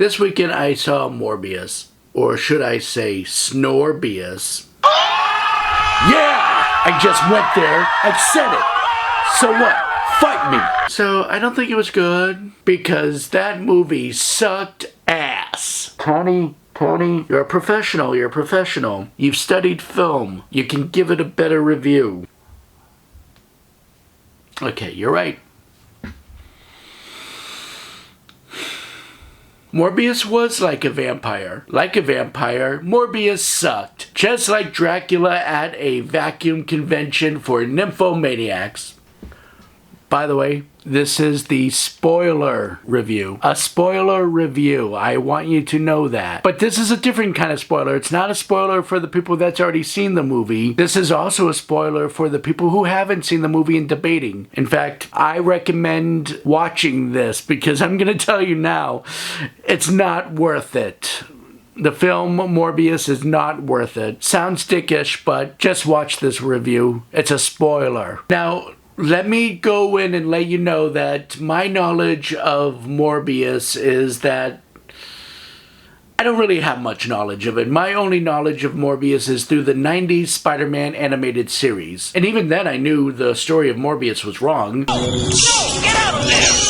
This weekend I saw Morbius, or should I say Snorbius. Yeah! I just went there, I said it. So what? Fight me! So I don't think it was good, because that movie sucked ass. Tony, you're a professional, You've studied film. You can give it a better review. Okay, you're right. Morbius was like a vampire. Like a vampire, Morbius sucked. Just like Dracula at a vacuum convention for nymphomaniacs. By the way, this is the spoiler review. A spoiler review. I want you to know that. But this is a different kind of spoiler. It's not a spoiler for the people that's already seen the movie. This is also a spoiler for the people who haven't seen the movie and debating. In fact, I recommend watching this because I'm going to tell you now, it's not worth it. The film Morbius is not worth it. Sounds dickish, but just watch this review. It's a spoiler. Now, let me go in and let you know that my knowledge of Morbius is that I don't really have much knowledge of it. My only knowledge of Morbius is through the 90s Spider-Man animated series. And even then I knew the story of Morbius was wrong. No! Get out of there!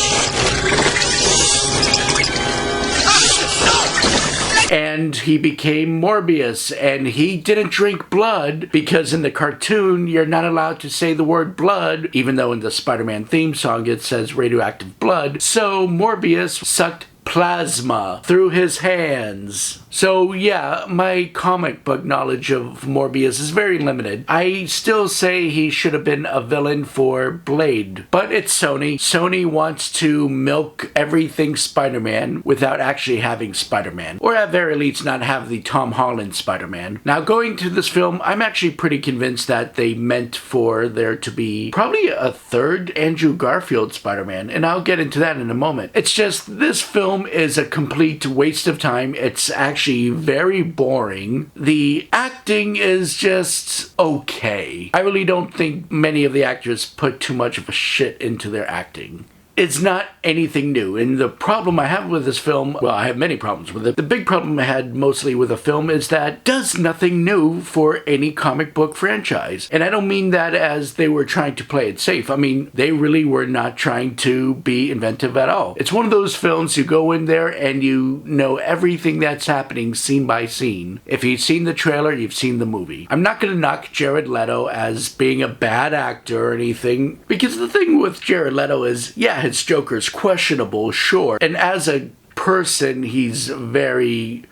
And he became Morbius, and he didn't drink blood because in the cartoon you're not allowed to say the word blood, even though in the Spider-Man theme song it says radioactive blood. So Morbius sucked plasma through his hands. So yeah, my comic book knowledge of Morbius is very limited. I still say he should have been a villain for Blade, but it's Sony. Sony wants to milk everything Spider-Man without actually having Spider-Man, or at very least not have the Tom Holland Spider-Man. Now going to this film, I'm actually pretty convinced that they meant for there to be probably a third Andrew Garfield Spider-Man, and I'll get into that in a moment. It's just this film is a complete waste of time. It's actually very boring. The acting is just okay. I really don't think many of the actors put too much of a shit into their acting. It's not anything new, and the problem I have with this film, well, I have many problems with it. The big problem I had mostly with the film is that it does nothing new for any comic book franchise. And I don't mean that as they were trying to play it safe. I mean, they really were not trying to be inventive at all. It's one of those films you go in there and you know everything that's happening scene by scene. If you've seen the trailer, you've seen the movie. I'm not going to knock Jared Leto as being a bad actor or anything, because the thing with Jared Leto is, yeah, his Joker's questionable, sure. And as a person, he's very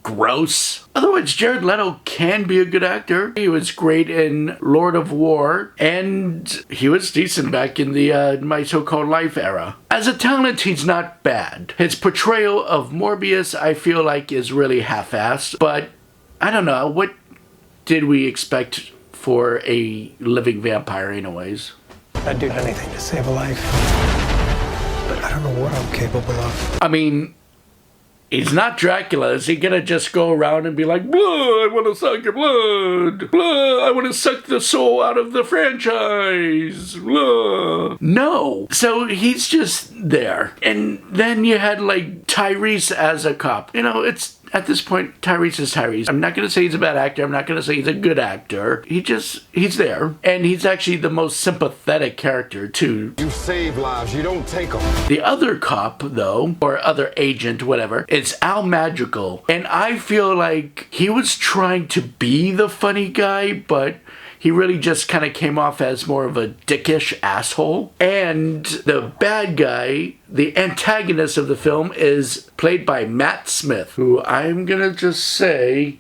gross. Otherwise, Jared Leto can be a good actor. He was great in Lord of War, and he was decent back in the My So-Called Life era. As a talent, he's not bad. His portrayal of Morbius, I feel like, is really half-assed, but I don't know, what did we expect for a living vampire anyways? I'd do anything to save a life. But I don't know what I'm capable of. I mean, he's not Dracula. Is he gonna just go around and be like, blood, I want to suck your blood. Blood, I want to suck the soul out of the franchise. Blood. No. So he's just there. And then you had like Tyrese as a cop. You know, it's, at this point, Tyrese is Tyrese. I'm not going to say he's a bad actor. I'm not going to say he's a good actor. He's there. And he's actually the most sympathetic character, too. You save lives. You don't take them. The other cop, though, or other agent, whatever, is Al Madrigal. And I feel like he was trying to be the funny guy, but he really just kind of came off as more of a dickish asshole. And the bad guy, the antagonist of the film, is played by Matt Smith, who I'm gonna just say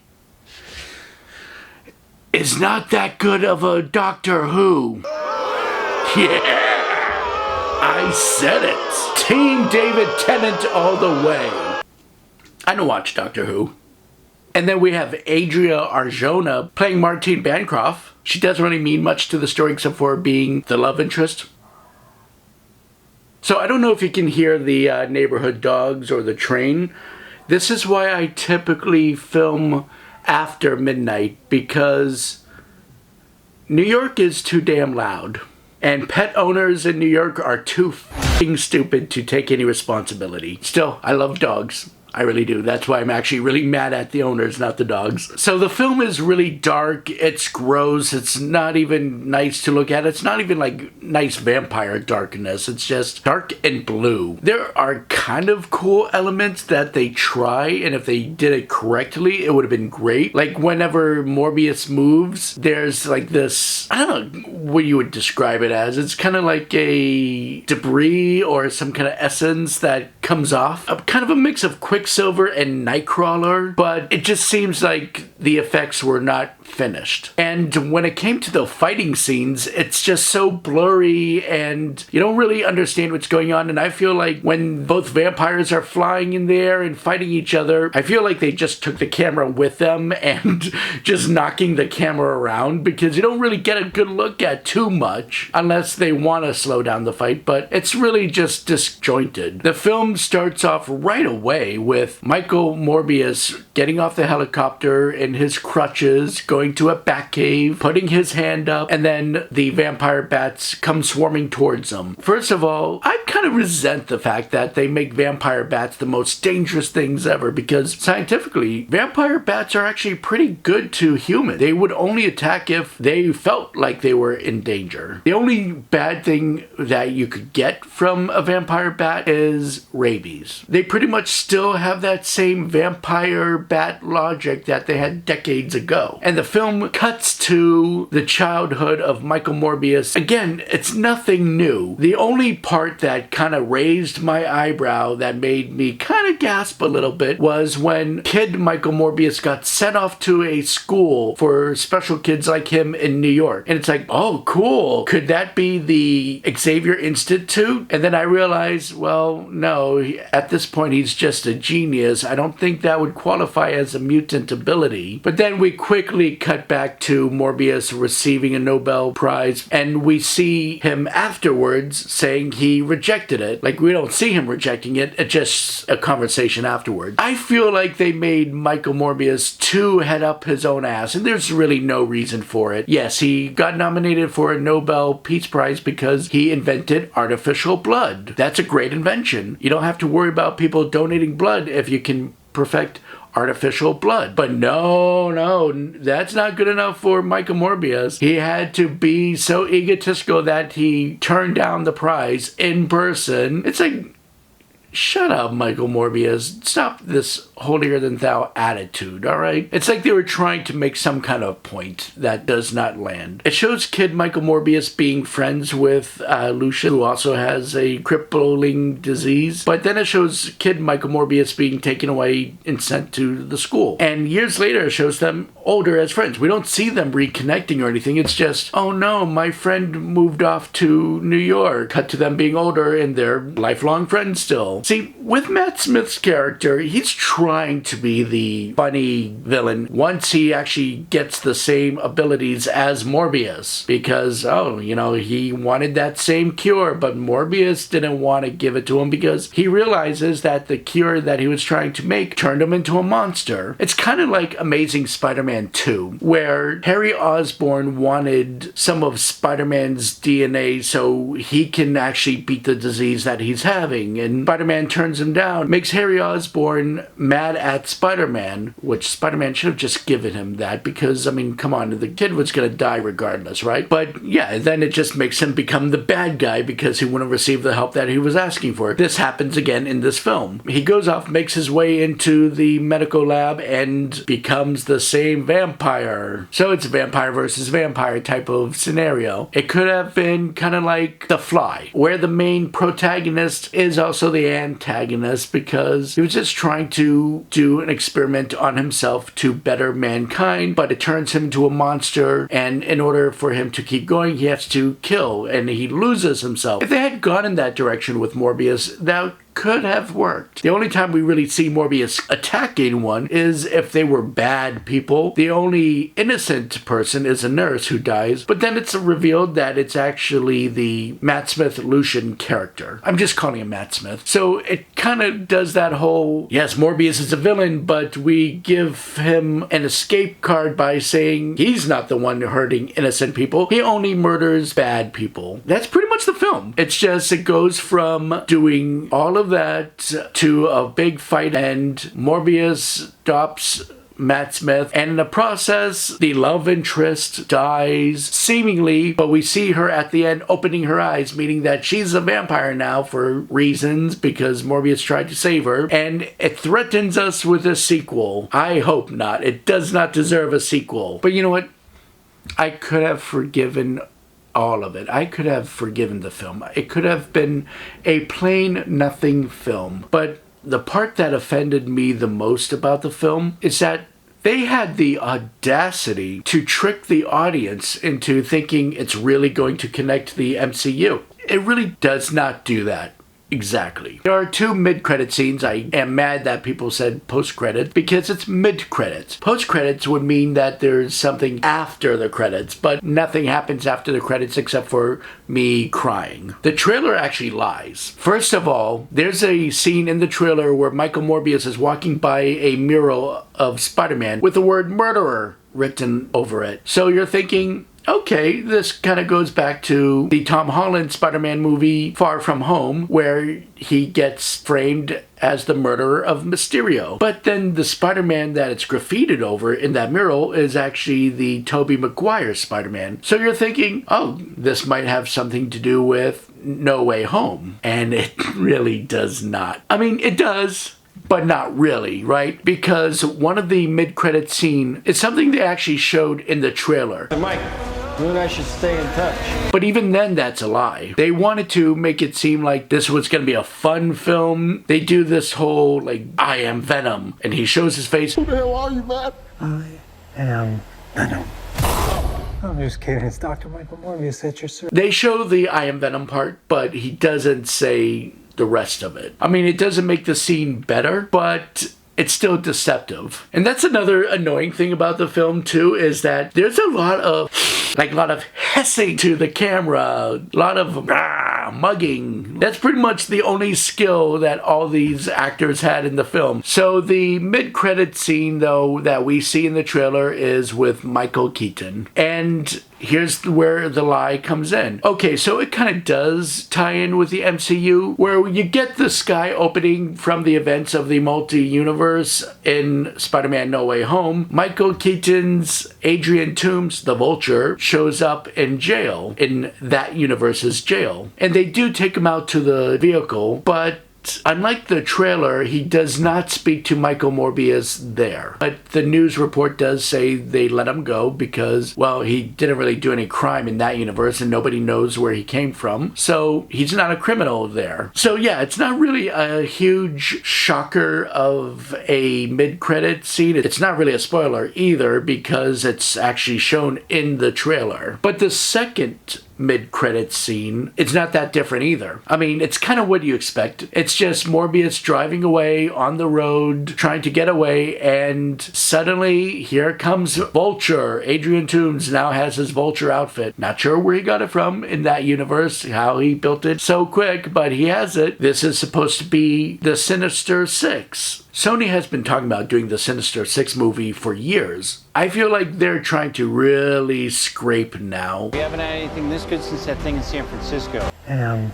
is not that good of a Doctor Who. Yeah, I said it. Team David Tennant all the way. I don't watch Doctor Who. And then we have Adria Arjona playing Martine Bancroft. She doesn't really mean much to the story except for being the love interest. So I don't know if you can hear the neighborhood dogs or the train. This is why I typically film after midnight, because New York is too damn loud. And pet owners in New York are too f***ing stupid to take any responsibility. Still, I love dogs. I really do. That's why I'm actually really mad at the owners, not the dogs. So the film is really dark. It's gross. It's not even nice to look at. It's not even like nice vampire darkness. It's just dark and blue. There are kind of cool elements that they try, and if they did it correctly, it would have been great. Like whenever Morbius moves, there's like this, I don't know what you would describe it as. It's kind of like a debris or some kind of essence that comes off. Kind of a mix of Quicksilver and Nightcrawler, but it just seems like the effects were not finished. And when it came to the fighting scenes, it's just so blurry and you don't really understand what's going on. And I feel like when both vampires are flying in there and fighting each other, I feel like they just took the camera with them and just knocking the camera around, because you don't really get a good look at too much unless they want to slow down the fight, but it's really just disjointed. The film starts off right away with Michael Morbius getting off the helicopter in his crutches, going to a bat cave, putting his hand up, and then the vampire bats come swarming towards him. First of all, I kind of resent the fact that they make vampire bats the most dangerous things ever, because scientifically, vampire bats are actually pretty good to humans. They would only attack if they felt like they were in danger. The only bad thing that you could get from a vampire bat is rabies. They pretty much still have that same vampire bat logic that they had decades ago. And the film cuts to the childhood of Michael Morbius. Again, it's nothing new. The only part that kind of raised my eyebrow, that made me kind of gasp a little bit, was when kid Michael Morbius got sent off to a school for special kids like him in New York. And it's like, oh, cool. Could that be the Xavier Institute? And then I realized, well, no, at this point he's just a genius. I don't think that would qualify as a mutant ability. But then we quickly cut back to Morbius receiving a Nobel Prize, and we see him afterwards saying he rejected it. Like, we don't see him rejecting it, it's just a conversation afterwards. I feel like they made Michael Morbius too head up his own ass, and there's really no reason for it. Yes, he got nominated for a Nobel Peace Prize because he invented artificial blood. That's a great invention. You don't have to worry about people donating blood if you can perfect artificial blood. But no, that's not good enough for Michael Morbius. He had to be so egotistical that he turned down the prize in person. It's like, shut up, Michael Morbius. Stop this holier-than-thou attitude, alright? It's like they were trying to make some kind of point that does not land. It shows kid Michael Morbius being friends with Lucia, who also has a crippling disease. But then it shows kid Michael Morbius being taken away and sent to the school. And years later, it shows them older as friends. We don't see them reconnecting or anything. It's just, oh no, my friend moved off to New York. Cut to them being older and they're lifelong friends still. See, with Matt Smith's character, he's trying to be the funny villain once he actually gets the same abilities as Morbius. Because, he wanted that same cure, but Morbius didn't want to give it to him because he realizes that the cure that he was trying to make turned him into a monster. It's kind of like Amazing Spider-Man 2, where Harry Osborn wanted some of Spider-Man's DNA so he can actually beat the disease that he's having, and Spider-Man turns him down, makes Harry Osborn mad at Spider-Man, which Spider-Man should have just given him that because, come on, the kid was going to die regardless, right? But yeah, then it just makes him become the bad guy because he wouldn't receive the help that he was asking for. This happens again in this film. He goes off, makes his way into the medical lab, and becomes the same vampire. So it's a vampire versus vampire type of scenario. It could have been kind of like The Fly, where the main protagonist is also the antagonist because he was just trying to do an experiment on himself to better mankind, but it turns him into a monster, and in order for him to keep going, he has to kill, and he loses himself. If they had gone in that direction with Morbius, that could have worked. The only time we really see Morbius attack anyone is if they were bad people. The only innocent person is a nurse who dies, but then it's revealed that it's actually the Matt Smith Lucian character. I'm just calling him Matt Smith. So it kind of does that whole, yes, Morbius is a villain, but we give him an escape card by saying he's not the one hurting innocent people. He only murders bad people. That's pretty much that's the film. It's just, it goes from doing all of that to a big fight, and Morbius stops Matt Smith, and in the process, the love interest dies, seemingly, but we see her at the end opening her eyes, meaning that she's a vampire now for reasons, because Morbius tried to save her, and it threatens us with a sequel. I hope not. It does not deserve a sequel. But you know what? I could have forgiven all of it. I could have forgiven the film. It could have been a plain nothing film. But the part that offended me the most about the film is that they had the audacity to trick the audience into thinking it's really going to connect to the MCU. It really does not do that. Exactly. There are two mid-credit scenes. I am mad that people said post-credits because it's mid-credits. Post-credits would mean that there's something after the credits, but nothing happens after the credits except for me crying. The trailer actually lies. First of all, there's a scene in the trailer where Michael Morbius is walking by a mural of Spider-Man with the word murderer written over it. So you're thinking, okay, this kind of goes back to the Tom Holland Spider-Man movie Far From Home, where he gets framed as the murderer of Mysterio. But then the Spider-Man that it's graffitied over in that mural is actually the Tobey Maguire Spider-Man. So you're thinking, oh, this might have something to do with No Way Home. And it really does not. I mean, it does, but not really, right? Because one of the mid-credit scene is something they actually showed in the trailer. Mike, you and I should stay in touch. But even then, that's a lie. They wanted to make it seem like this was going to be a fun film. They do this whole, like, I am Venom. And he shows his face. Who the hell are you, man? I am Venom. I'm just kidding. It's Dr. Michael Morbius at your service. They show the I am Venom part, but he doesn't say the rest of it. I mean, it doesn't make the scene better, but it's still deceptive. And that's another annoying thing about the film too, is that there's a lot of hissing to the camera, a lot of mugging. That's pretty much the only skill that all these actors had in the film. So the mid-credit scene, though, that we see in the trailer is with Michael Keaton. And here's where the lie comes in. Okay, so it kind of does tie in with the MCU, where you get the sky opening from the events of the multi-universe in Spider-Man No Way Home. Michael Keaton's Adrian Toomes, the Vulture, shows up in jail, in that universe's jail. And they do take him out to the vehicle, but unlike the trailer, he does not speak to Michael Morbius there. But the news report does say they let him go because, well, he didn't really do any crime in that universe and nobody knows where he came from. So he's not a criminal there. So yeah, it's not really a huge shocker of a mid-credit scene. It's not really a spoiler either because it's actually shown in the trailer. But the second mid-credit scene, it's not that different either. I mean, it's kind of what you expect. It's just Morbius driving away on the road, trying to get away, and suddenly here comes Vulture. Adrian Toomes now has his Vulture outfit. Not sure where he got it from in that universe, how he built it so quick, but he has it. This is supposed to be the Sinister Six. Sony has been talking about doing the Sinister Six movie for years. I feel like they're trying to really scrape now. We haven't had anything this good since that thing in San Francisco. Venom.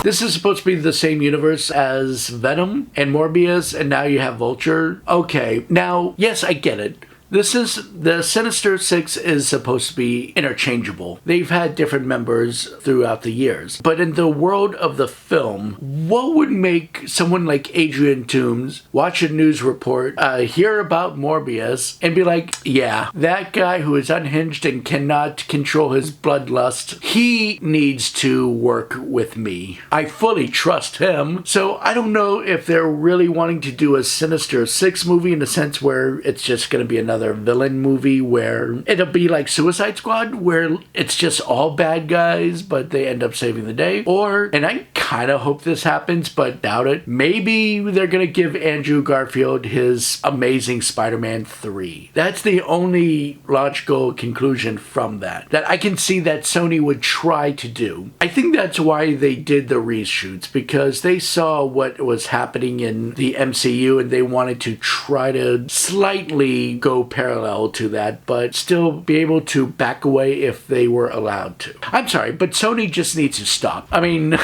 This is supposed to be the same universe as Venom and Morbius, and now you have Vulture. Okay, now, yes, I get it. The Sinister Six is supposed to be interchangeable. They've had different members throughout the years. But in the world of the film, what would make someone like Adrian Toomes watch a news report, hear about Morbius, and be like, yeah, that guy who is unhinged and cannot control his bloodlust, he needs to work with me. I fully trust him. So I don't know if they're really wanting to do a Sinister Six movie in the sense where it's just going to be another villain movie where it'll be like Suicide Squad, where it's just all bad guys, but they end up saving the day. Or, and I kind of hope this happens, but doubt it. Maybe they're going to give Andrew Garfield his Amazing Spider-Man 3. That's the only logical conclusion from that I can see that Sony would try to do. I think that's why they did the reshoots, because they saw what was happening in the MCU and they wanted to try to slightly go parallel to that, but still be able to back away if they were allowed to. I'm sorry, but Sony just needs to stop. I mean,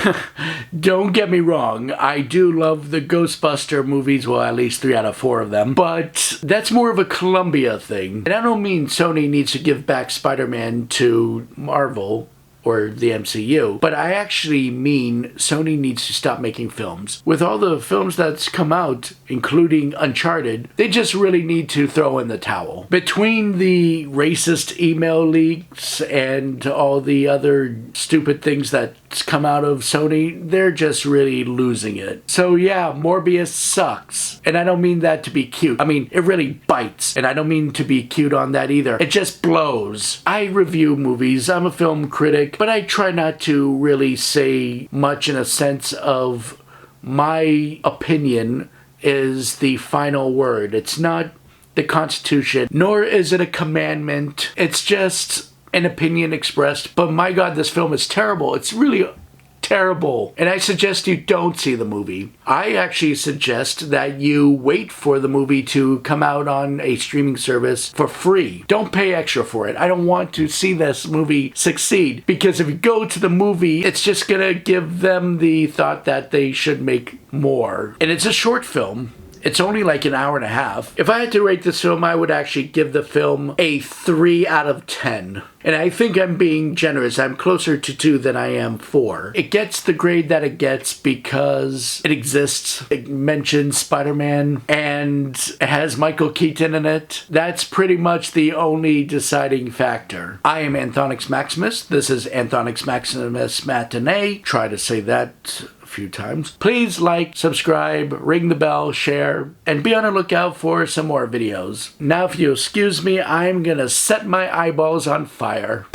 don't get me wrong, I do love the Ghostbuster movies, well, at least 3 out of 4 of them, but that's more of a Columbia thing. And I don't mean Sony needs to give back Spider-Man to Marvel or the MCU, but I actually mean Sony needs to stop making films. With all the films that's come out, including Uncharted, they just really need to throw in the towel. Between the racist email leaks and all the other stupid things that's come out of Sony, they're just really losing it. So yeah, Morbius sucks. And I don't mean that to be cute. I mean, it really bites. And I don't mean to be cute on that either. It just blows. I review movies. I'm a film critic, but I try not to really say much in a sense of my opinion is the final word. It's not the Constitution, nor is it a commandment. It's just an opinion expressed. But my God, this film is terrible. It's really terrible. And I suggest you don't see the movie. I actually suggest that you wait for the movie to come out on a streaming service for free. Don't pay extra for it. I don't want to see this movie succeed, because if you go to the movie, it's just gonna give them the thought that they should make more. And it's a short film. It's only like an hour and a half. If I had to rate this film, I would actually give the film a 3 out of 10. And I think I'm being generous. I'm closer to 2 than I am 4. It gets the grade that it gets because it exists. It mentions Spider-Man and it has Michael Keaton in it. That's pretty much the only deciding factor. I am Anthonix Maximus. This is Anthonix Maximus Matinee. Try to say that few times. Please like, subscribe, ring the bell, share, and be on the lookout for some more videos. Now if you excuse me, I'm gonna set my eyeballs on fire.